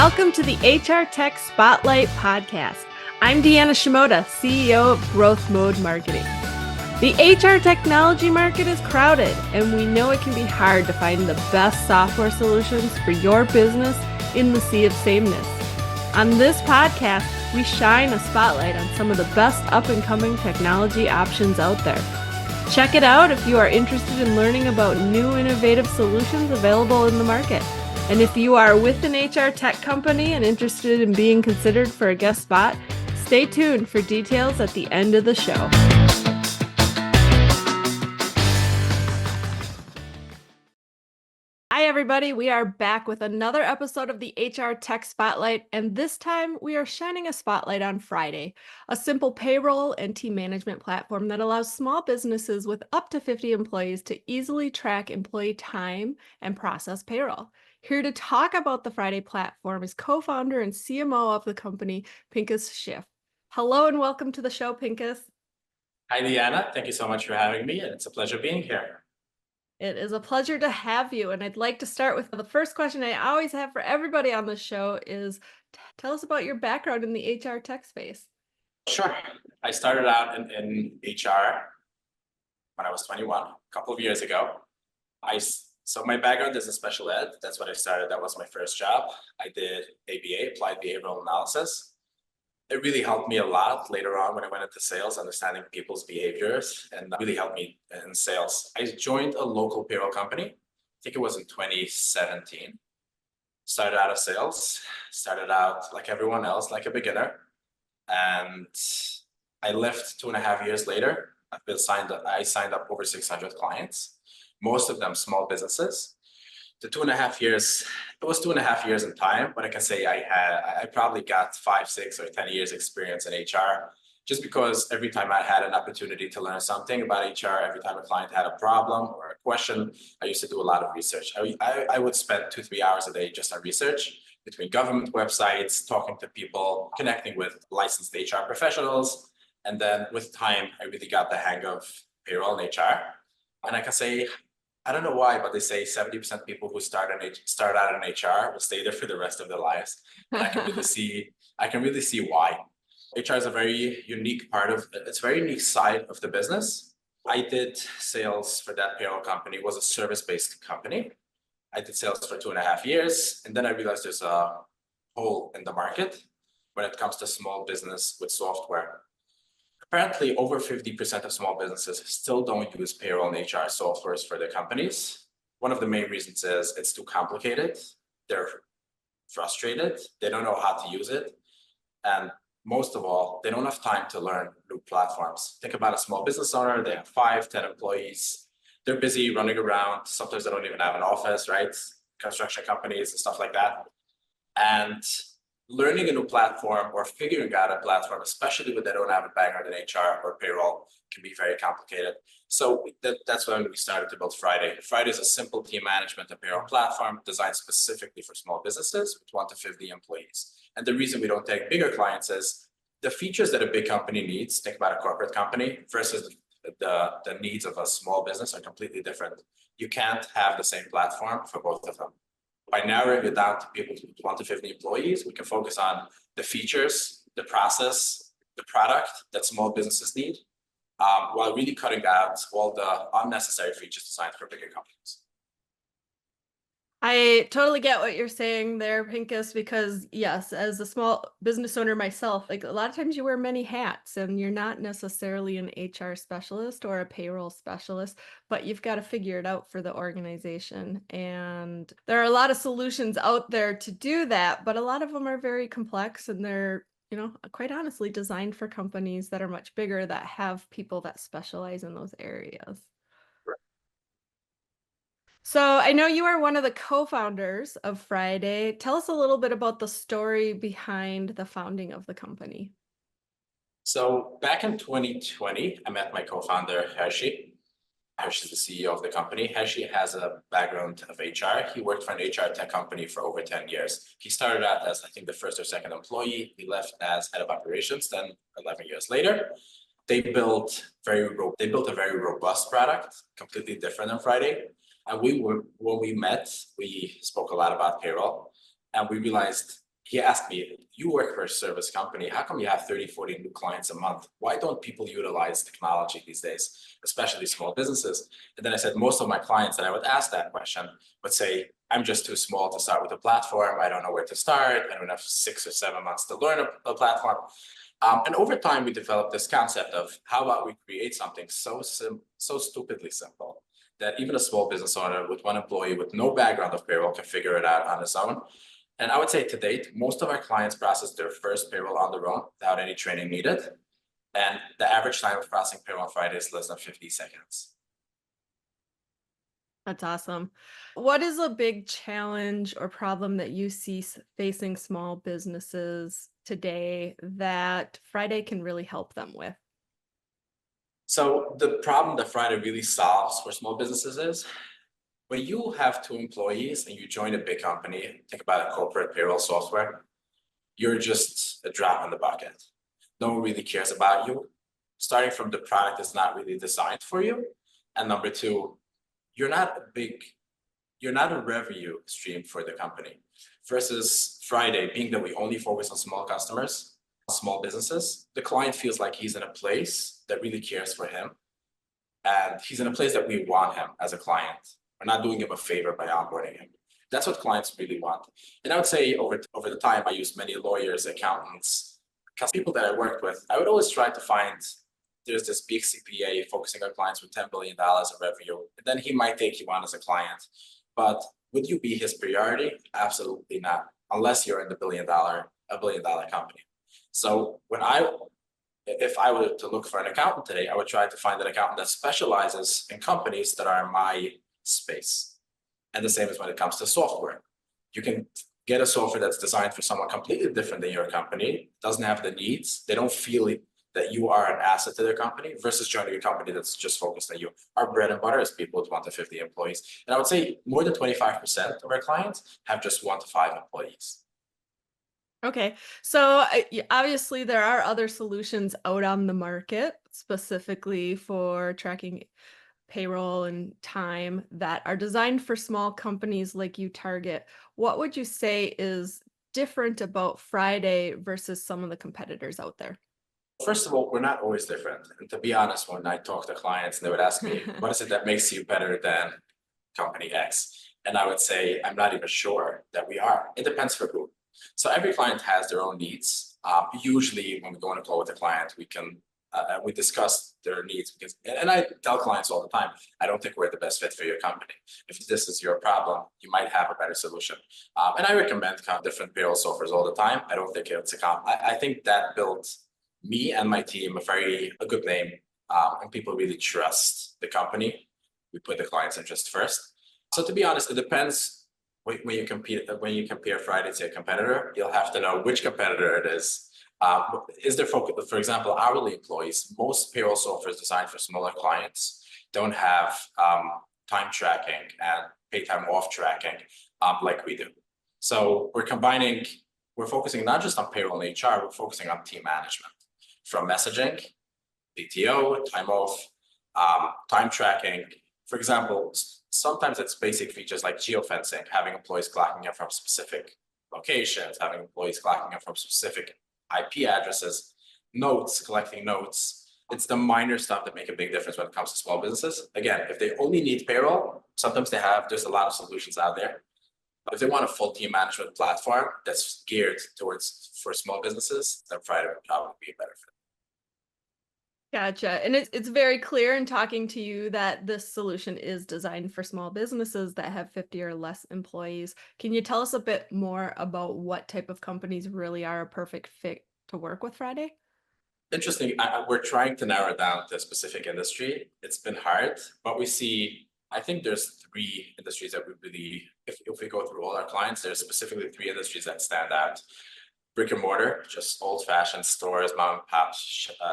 Welcome to the HR Tech Spotlight Podcast. I'm Deanna Shimoda, CEO of Growth Mode Marketing. The HR technology market is crowded, and we know it can be hard to find the best software solutions for your business in the sea of sameness. On this podcast, we shine a spotlight on some of the best up-and-coming technology options out there. Check it out if you are interested in learning about new innovative solutions available in the market. And if you are with an HR tech company and interested in being considered for a guest spot, stay tuned for details at the end of the show. Hi, everybody. We are back with another episode of the HR Tech Spotlight, and this time we are shining a spotlight on Friday, a simple payroll and team management platform that allows small businesses with up to 50 employees to easily track employee time and process payroll. Here to talk about the Friday platform is co-founder and CMO of the company, Pincus Schiff. Hello and welcome to the show, Pincus. Hi, Deanna. Thank you so much for having me, and it's a pleasure being here. It is a pleasure to have you, and I'd like to start with the first question I always have for everybody on the show is, tell us about your background in the HR tech space. Sure. I started out in HR when I was 21, a couple of years ago. So my background is in special ed. That's what I started. That was my first job. I did ABA, Applied Behavioral Analysis. It really helped me a lot later on when I went into sales, understanding people's behaviors, and that really helped me in sales. I joined a local payroll company. I think it was in 2017. Started out of sales, started out like everyone else, like a beginner. And I left 2.5 years later. I signed up over 600 clients, most of them small businesses. The 2.5 years, it was 2.5 years in time, but I can say I probably got 5, 6, or 10 years experience in HR, just because every time I had an opportunity to learn something about HR, every time a client had a problem or a question, I used to do a lot of research. I would spend 2-3 hours a day just on research between government websites, talking to people, connecting with licensed HR professionals. And then with time, I really got the hang of payroll and HR. And I can say, I don't know why, but they say 70% of people who start out in HR will stay there for the rest of their lives. And I can really see why. HR is a very unique it's a very unique side of the business. I did sales for that payroll company. It was a service-based company. I did sales for 2.5 years. And then I realized there's a hole in the market when it comes to small business with software. Apparently, over 50% of small businesses still don't use payroll and HR softwares for their companies. One of the main reasons is it's too complicated. They're frustrated. They don't know how to use it. And most of all, they don't have time to learn new platforms. Think about a small business owner. They have 5, 10 employees. They're busy running around. Sometimes they don't even have an office, right? Construction companies and stuff like that. And learning a new platform or figuring out a platform, especially when they don't have a background in HR or payroll, can be very complicated. So that's when we started to build Friday. Friday is a simple team management and payroll platform designed specifically for small businesses with 1 to 50 employees. And the reason we don't take bigger clients is the features that a big company needs, think about a corporate company, versus the needs of a small business are completely different. You can't have the same platform for both of them. By narrowing it down to people with 1 to 50 employees, we can focus on the features, the process, the product that small businesses need, while really cutting out all the unnecessary features designed for bigger companies. I totally get what you're saying there, Pincus, because yes, as a small business owner myself, like a lot of times you wear many hats and you're not necessarily an HR specialist or a payroll specialist, but you've got to figure it out for the organization. And there are a lot of solutions out there to do that, but a lot of them are very complex and they're, quite honestly designed for companies that are much bigger that have people that specialize in those areas. So I know you are one of the co-founders of Friday. Tell us a little bit about the story behind the founding of the company. So back in 2020, I met my co-founder, Hershey. Hershey's the CEO of the company. Hershey has a background of HR. He worked for an HR tech company for over 10 years. He started out as, I think, the first or second employee. He left as head of operations. Then 11 years later, they built a very robust product, completely different than Friday. And when we met, we spoke a lot about payroll, and we realized he asked me, you work for a service company. How come you have 30, 40 new clients a month? Why don't people utilize technology these days, especially small businesses? And then I said, most of my clients that I would ask that question would say, I'm just too small to start with a platform. I don't know where to start. I don't have 6 or 7 months to learn a platform. And over time, we developed this concept of how about we create something so stupidly simple that even a small business owner with one employee with no background of payroll can figure it out on his own. And I would say to date, most of our clients process their first payroll on their own without any training needed. And the average time of processing payroll on Friday is less than 50 seconds. That's awesome. What is a big challenge or problem that you see facing small businesses today that Friday can really help them with? So the problem that Friday really solves for small businesses is when you have 2 employees and you join a big company, think about a corporate payroll software, you're just a drop in the bucket. No one really cares about you. Starting from the product is not really designed for you. And number 2, you're not a revenue stream for the company. Versus Friday, being that we only focus on small customers, small businesses, the client feels like he's in a place that really cares for him. And he's in a place that we want him as a client. We're not doing him a favor by onboarding him. That's what clients really want. And I would say over the time, I used many lawyers, accountants, people that I worked with. I would always try to find, there's this big CPA focusing on clients with $10 billion of revenue, and then he might take you on as a client. But would you be his priority? Absolutely not, unless you're in a billion dollar company. So if I were to look for an accountant today, I would try to find an accountant that specializes in companies that are in my space. And the same as when it comes to software. You can get a software that's designed for someone completely different than your company, doesn't have the needs, they don't feel that you are an asset to their company, versus joining a company that's just focused on you. Our bread and butter is people with 1 to 50 employees. And I would say more than 25% of our clients have just 1 to 5 employees. Okay, so obviously there are other solutions out on the market specifically for tracking payroll and time that are designed for small companies like you target. What would you say is different about Friday versus some of the competitors out there? First of all, we're not always different. And to be honest, when I talk to clients, they would ask me, what is it that makes you better than company X? And I would say, I'm not even sure that we are. It depends for who. So every client has their own needs. Usually when we go on a call with a client, we discuss their needs, because, and I tell clients all the time, I don't think we're the best fit for your company. If this is your problem, you might have a better solution. And I recommend different payroll softwares all the time. I don't think it's I think that built me and my team a good name, and people really trust the company. We put the client's interest first. So to be honest, it depends. When you compare Friday to a competitor, you'll have to know which competitor it is. Is there focus, for example, hourly employees? Most payroll software designed for smaller clients don't have time tracking and pay time off tracking like we do. So we're focusing not just on payroll and HR, we're focusing on team management, from messaging, PTO, time off, time tracking. For example, sometimes it's basic features like geofencing, having employees clocking in from specific locations, having employees clocking in from specific IP addresses, notes, collecting notes. It's the minor stuff that make a big difference when it comes to small businesses. Again, if they only need payroll, sometimes there's a lot of solutions out there. But if they want a full team management platform that's geared for small businesses, then Friday would probably be a better fit. Gotcha. And it's very clear in talking to you that this solution is designed for small businesses that have 50 or less employees. Can you tell us a bit more about what type of companies really are a perfect fit to work with Friday? Interesting. We're trying to narrow down to a specific industry. It's been hard, but I think there's 3 industries that we really, if we go through all our clients, there's specifically 3 industries that stand out. Brick and mortar, just old-fashioned stores, mom and pop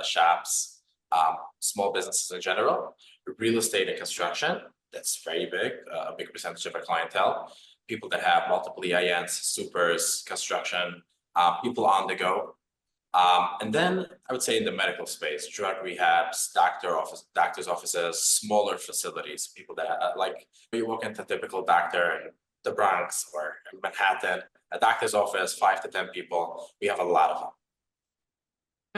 shops, small businesses in general. Real estate and construction, that's very big, a big percentage of our clientele. People that have multiple EINs, supers, construction, people on the go. And then I would say in the medical space, drug rehabs, doctor's offices, smaller facilities, people that like you walk into a typical doctor in the Bronx or in Manhattan, A doctor's office, 5 to 10 people. We have a lot of them.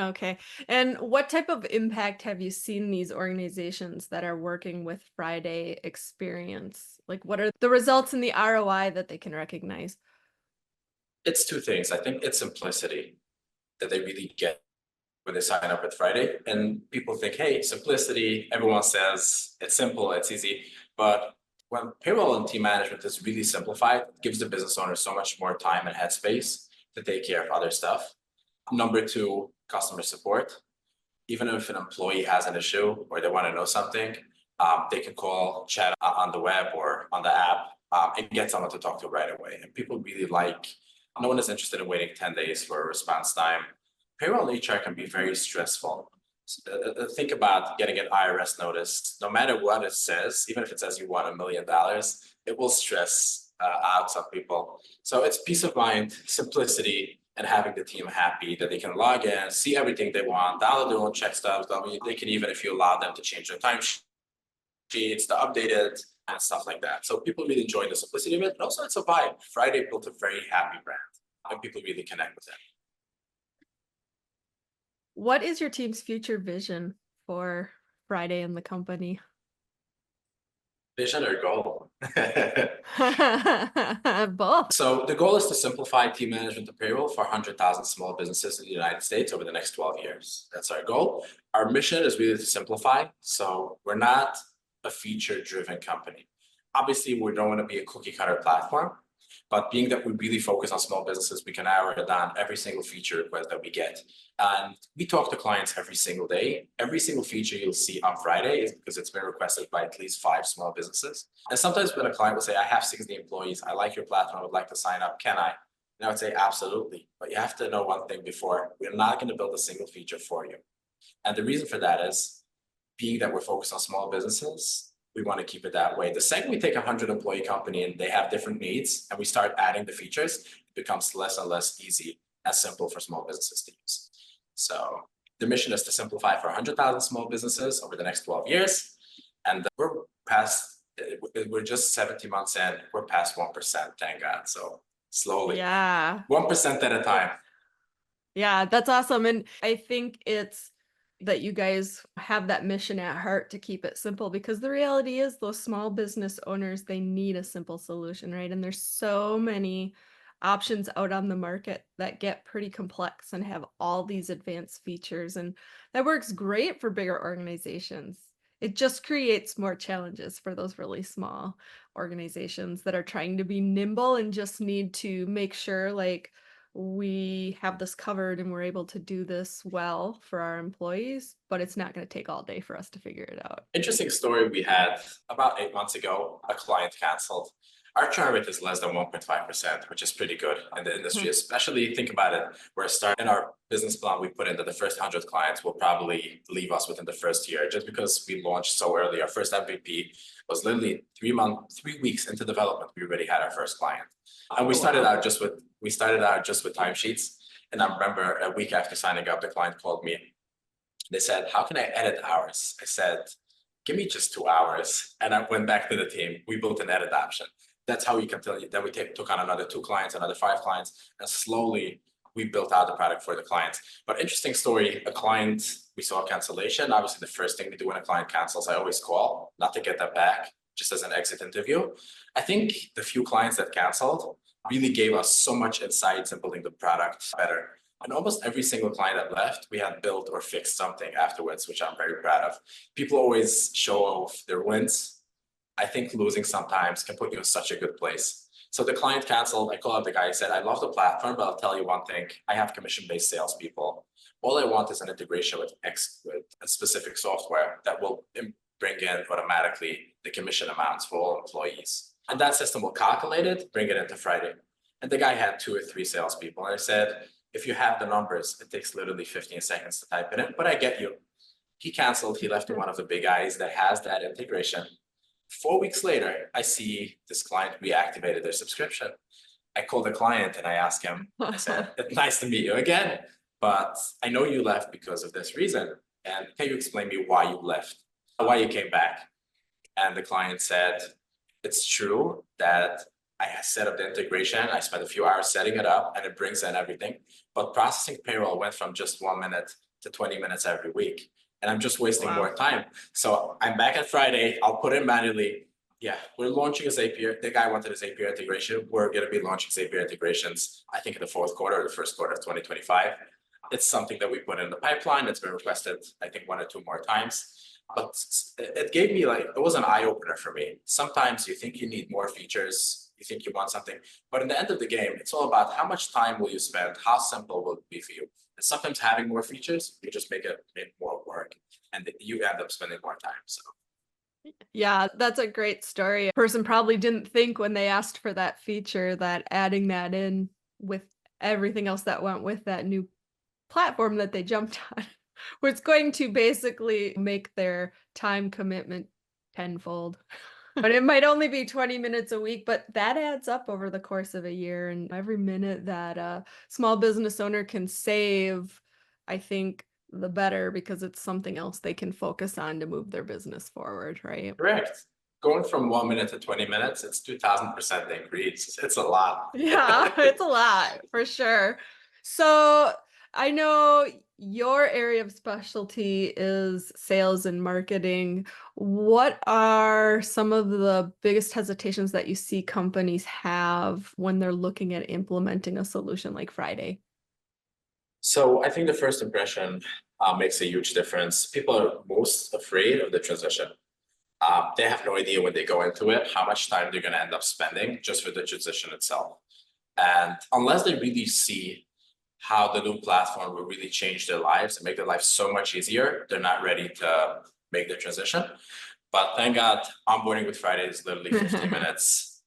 Okay. And what type of impact have you seen these organizations that are working with Friday experience? Like, what are the results and the ROI that they can recognize? It's two things. I think it's simplicity that they really get when they sign up with Friday. And people think, hey, simplicity, everyone says it's simple, it's easy. But when payroll and team management is really simplified, it gives the business owner so much more time and headspace to take care of other stuff. Number two, customer support. Even if an employee has an issue or they want to know something, they can call, chat on the web or on the app, and get someone to talk to right away. And people really no one is interested in waiting 10 days for a response time. Payroll and HR can be very stressful. Think about getting an IRS notice. No matter what it says, even if it says you want $1 million, it will stress out some people. So it's peace of mind, simplicity, and having the team happy that they can log in, see everything they want, download their own check stubs. They can even, if you allow them to change their time sheets, to update it, and stuff like that. So people really enjoy the simplicity of it. And also it's a vibe. Friday built a very happy brand, and people really connect with it. What is your team's future vision for Friday and the company? Vision or goal? Both. So the goal is to simplify team management and payroll for 100,000 small businesses in the United States over the next 12 years. That's our goal. Our mission is really to simplify. So we're not a feature-driven company. Obviously, we don't want to be a cookie-cutter platform, but being that we really focus on small businesses, we can narrow down every single feature request that we get. And we talk to clients every single day. Every single feature you'll see on Friday is because it's been requested by at least 5 small businesses. And sometimes when a client will say, I have 60 employees, I like your platform, I would like to sign up, can I? And I would say, absolutely. But you have to know one thing before, we're not going to build a single feature for you. And the reason for that is, being that we're focused on small businesses, we want to keep it that way. The second we take a 100-employee company and they have different needs and we start adding the features, it becomes less and less easy and simple for small businesses to use. So the mission is to simplify for 100,000 small businesses over the next 12 years. And we're just 17 months in, we're past 1%, thank God. So slowly, Yeah. 1% at a time. Yeah, that's awesome. And I think it's that you guys have that mission at heart to keep it simple, because the reality is those small business owners, they need a simple solution, right? And there's so many options out on the market that get pretty complex and have all these advanced features, and that works great for bigger organizations. It just creates more challenges for those really small organizations that are trying to be nimble and just need to make sure like we have this covered and we're able to do this well for our employees, but it's not going to take all day for us to figure it out. Interesting story we had about 8 months ago, a client canceled. Our churn rate is less than 1.5%, which is pretty good in the industry, especially think about it. We're starting our business plan. We put in that the first 100 clients will probably leave us within the first year, just because we launched so early. Our first MVP was literally 3 weeks into development. We already had our first client. And we started out just with timesheets. And I remember a week after signing up, the client called me. They said, how can I edit hours? I said, give me just 2 hours. And I went back to the team. We built an edit option. That's how we can tell you. Then we took on another 2 clients, another 5 clients, and slowly we built out the product for the clients. But interesting story, a client, we saw a cancellation. Obviously, the first thing we do when a client cancels, I always call, not to get that back, just as an exit interview. I think the few clients that canceled really gave us so much insights in building the product better. And almost every single client that left, we had built or fixed something afterwards, which I'm very proud of. People always show off their wins. I think losing sometimes can put you in such a good place. So the client canceled. I called up the guy. I said, I love the platform, but I'll tell you one thing. I have commission-based salespeople. All I want is an integration with a specific software that will bring in automatically the commission amounts for all employees. And that system will calculate it, bring it into Friday. And the guy had 2 or 3 salespeople. And I said, if you have the numbers, it takes literally 15 seconds to type it in, but I get you. He canceled. He left to one of the big guys that has that integration. 4 weeks later, I see this client reactivated their subscription. I called the client and I asked him, I said, it's nice to meet you again, but I know you left because of this reason. And can you explain me why you left, why you came back? And the client said, it's true that I set up the integration. I spent a few hours setting it up and it brings in everything. But processing payroll went from just 1 minute to 20 minutes every week. And I'm just wasting more time. So I'm back on Friday. I'll put in manually. Yeah, we're launching a Zapier. The guy wanted a Zapier integration. We're going to be launching Zapier integrations, I think in the fourth quarter or the first quarter of 2025. It's something that we put in the pipeline. It's been requested, I think, 1 or 2 more times. But it gave me it was an eye opener for me. Sometimes you think you need more features, you think you want something, but in the end of the game, it's all about how much time will you spend, how simple will it be for you. And sometimes having more features, you just make more work and you end up spending more time. So. Yeah, that's a great story. A person probably didn't think when they asked for that feature that adding that in with everything else that went with that new platform that they jumped on was going to basically make their time commitment tenfold. But it might only be 20 minutes a week, but that adds up over the course of a year. And every minute that a small business owner can save, I think the better, because it's something else they can focus on to move their business forward, right? Correct. Going from 1 minute to 20 minutes, it's 2000% increase. It's a lot. Yeah, it's a lot for sure. So I know your area of specialty is sales and marketing. What are some of the biggest hesitations that you see companies have when they're looking at implementing a solution like Friday? So I think the first impression makes a huge difference. People are most afraid of the transition. They have no idea when they go into it, how much time they're going to end up spending just for the transition itself. And unless they really see how the new platform will really change their lives and make their life so much easier, they're not ready to make the transition. But thank God, onboarding with Friday is literally 15 minutes.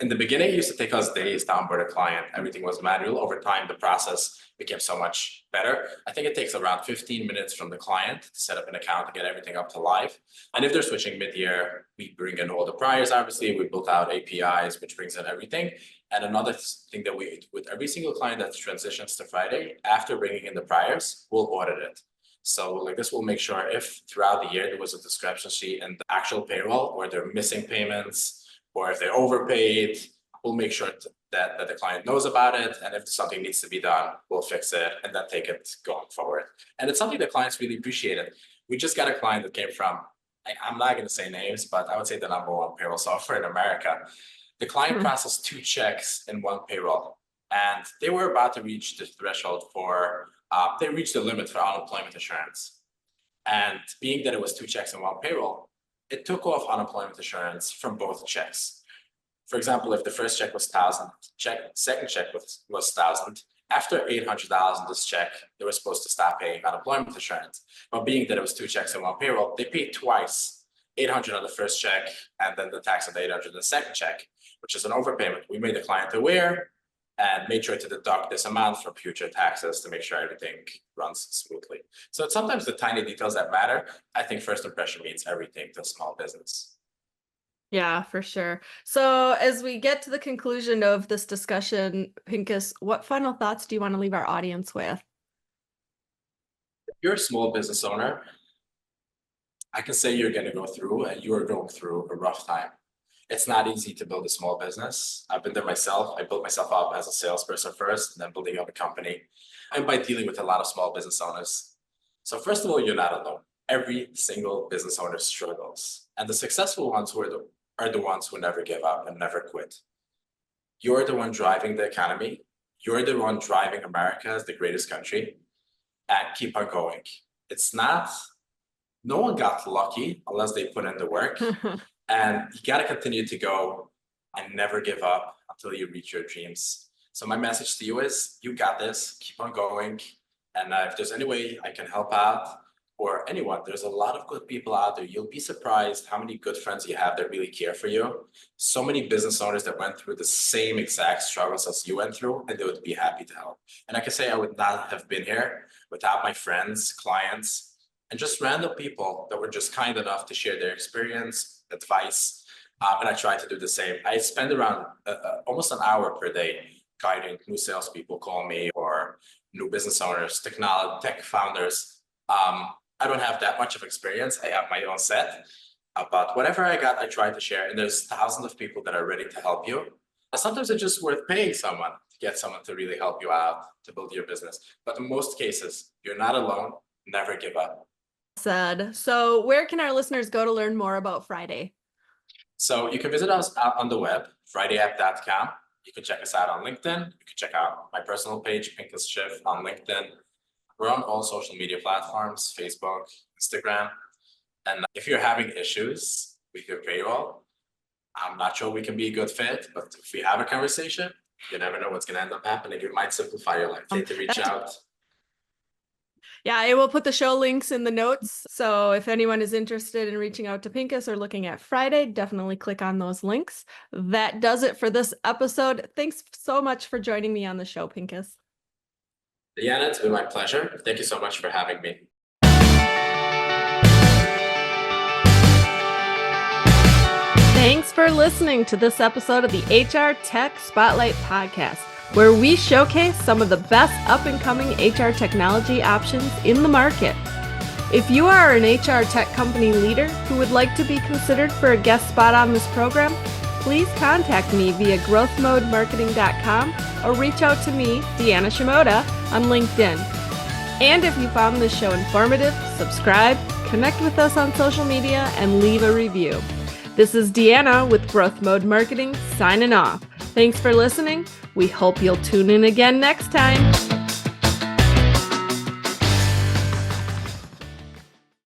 In the beginning, it used to take us days to onboard a client. Everything was manual. Over time, the process became so much better. I think it takes around 15 minutes from the client to set up an account to get everything up to live. And if they're switching mid-year, we bring in all the priors, obviously. We built out APIs, which brings in everything. And another thing that we, with every single client that transitions to Friday, after bringing in the priors, we'll audit it. So this will make sure if throughout the year there was a discrepancy in the actual payroll or they're missing payments, or if they're overpaid, we'll make sure that the client knows about it. And if something needs to be done, we'll fix it and then take it going forward. And it's something that clients really appreciated. We just got a client that came from, I'm not going to say names, but I would say the #1 payroll software in America. The client processed 2 checks in 1 payroll. And they were about to reach the threshold for, they reached the limit for unemployment insurance. And being that it was 2 checks in 1 payroll, it took off unemployment insurance from both checks. For example, if the first check was $1,000, second check was $1,000. After $800 in this check, they were supposed to stop paying unemployment insurance. But being that it was 2 checks in 1 payroll, they paid twice, $800 on the first check, and then the tax on the $800 on the second check, which is an overpayment. We made the client aware and made sure to deduct this amount from future taxes to make sure everything runs smoothly. So it's sometimes the tiny details that matter. I think first impression means everything to a small business. Yeah, for sure. So as we get to the conclusion of this discussion, Pincus, what final thoughts do you want to leave our audience with? If you're a small business owner, I can say you're going to go through and you are going through a rough time. It's not easy to build a small business. I've been there myself. I built myself up as a salesperson first, and then building up a company, and by dealing with a lot of small business owners. So first of all, you're not alone. Every single business owner struggles, and the successful ones are the ones who never give up and never quit. You're the one driving the economy. You're the one driving America as the greatest country, and keep on going. No one got lucky unless they put in the work. And you got to continue to go and never give up until you reach your dreams. So my message to you is, you got this, keep on going. And if there's any way I can help out, or anyone, there's a lot of good people out there. You'll be surprised how many good friends you have that really care for you. So many business owners that went through the same exact struggles as you went through, and they would be happy to help. And I can say I would not have been here without my friends, clients, and just random people that were just kind enough to share their experience, advice, and I try to do the same. I spend around almost an hour per day guiding new salespeople call me, or new business owners, tech founders. I don't have that much of experience. I have my own set, About whatever I got, I try to share, and there's thousands of people that are ready to help you. Sometimes it's just worth paying someone to get someone to really help you out to build your business. But in most cases, you're not alone. Never give up. Said. So where can our listeners go to learn more about Friday? So you can visit us out on the web, fridayapp.com. You can check us out on LinkedIn. You can check out my personal page, Pincus Schiff, on LinkedIn. We're on all social media platforms, Facebook, Instagram. And if you're having issues with your payroll, I'm not sure we can be a good fit, but if we have a conversation, you never know what's going to end up happening. It might simplify your life. Take to reach out. Yeah, I will put the show links in the notes. So if anyone is interested in reaching out to Pincus or looking at Friday, definitely click on those links. That does it for this episode. Thanks so much for joining me on the show, Pincus. Deanna, it's been my pleasure. Thank you so much for having me. Thanks for listening to this episode of the HR Tech Spotlight Podcast, where we showcase some of the best up-and-coming HR technology options in the market. If you are an HR tech company leader who would like to be considered for a guest spot on this program, please contact me via growthmodemarketing.com or reach out to me, Deanna Shimoda, on LinkedIn. And if you found this show informative, subscribe, connect with us on social media, and leave a review. This is Deanna with Growth Mode Marketing signing off. Thanks for listening. We hope you'll tune in again next time.